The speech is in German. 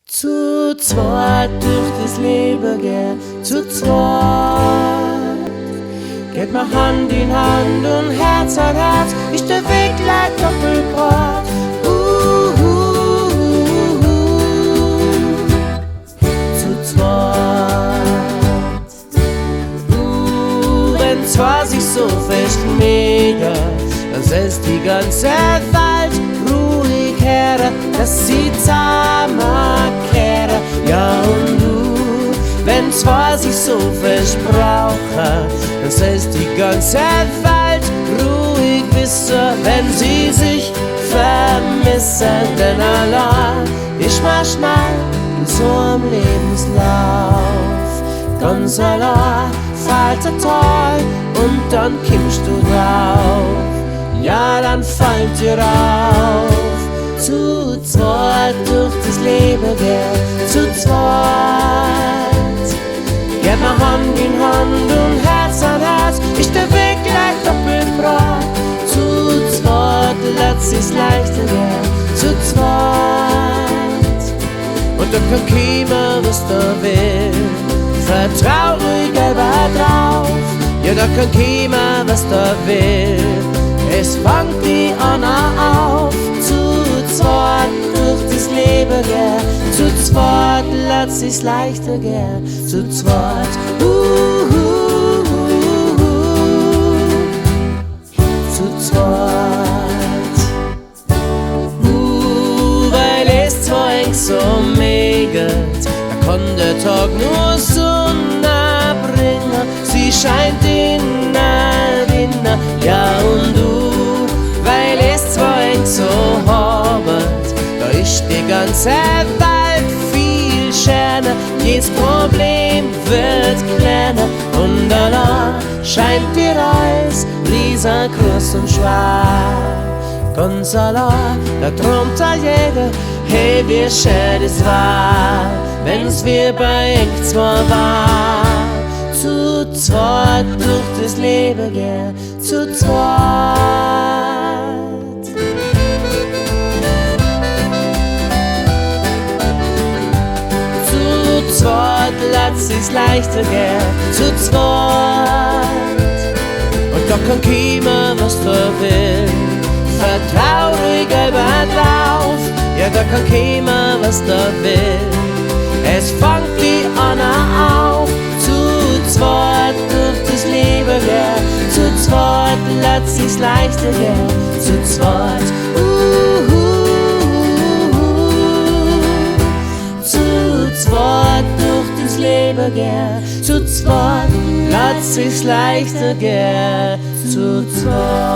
Zu zweit durch das Leben gehen, zu zweit. Geht mal Hand in Hand und Herz an Herz, ist der Weg gleich doppelbreit. Zu zweit. Wenn zwei sich so fest mega, dann setzt die ganze Welt ruhig her, dass sie zusammenkehren. Ja und du, wenn zwei sich so fest brauchen, dann setzt die ganze Welt ruhig wissen, wenn sie sich vermissen. Denn allein ist man schnell in so einem Lebenslauf, ganz allein fällt der Tal und dann kommst du drauf. Ja, dann fällt dir auf. Zu zweit durch das Leben gehen, zu zweit. Geht mal Hand in Hand und Herz an Herz, ist der Weg gleich doppelt breit. Zu zweit lässt sich's leichter gehen, zu zweit. Und da kann keiner, was da will, vertrau ruhig selber drauf. Ja, da kann keiner, was da will, es fängt die Anna auf. Zu zweit durch das Leben gehen, zu zweit lässt sich's leichter gehen, zu zweit. Zu zweit. Weil es zwei eng so meget, da kann der Tag nur Sonne bringen. Sie scheint in der Winter, ja und du, weil es zwei eng so habet, da ist die ganze Welt viel schöner. Jedes Problem wird kleiner und allein scheint dir alles riesengroß und schwer. Ganz allein, da träumt jeder, hey, wie schön es war, wenn's wir bei eng zwei war. Zu zweit durch das Leben gehen, zu zweit. Zu zweit lässt sich's leichter gehen, zu zweit. Und da kann keiner, was da will, vertrau ruhig selber drauf. Ja, da kann keiner, was da will, es fängt die Anna auf. Zu zweit durch das Leben gehen, zu zweit lässt sich's leichter gehen, zu zweit. Zu zweit durch das Leben gehen, zu zweit lässt sich's leichter gehen, zu zweit.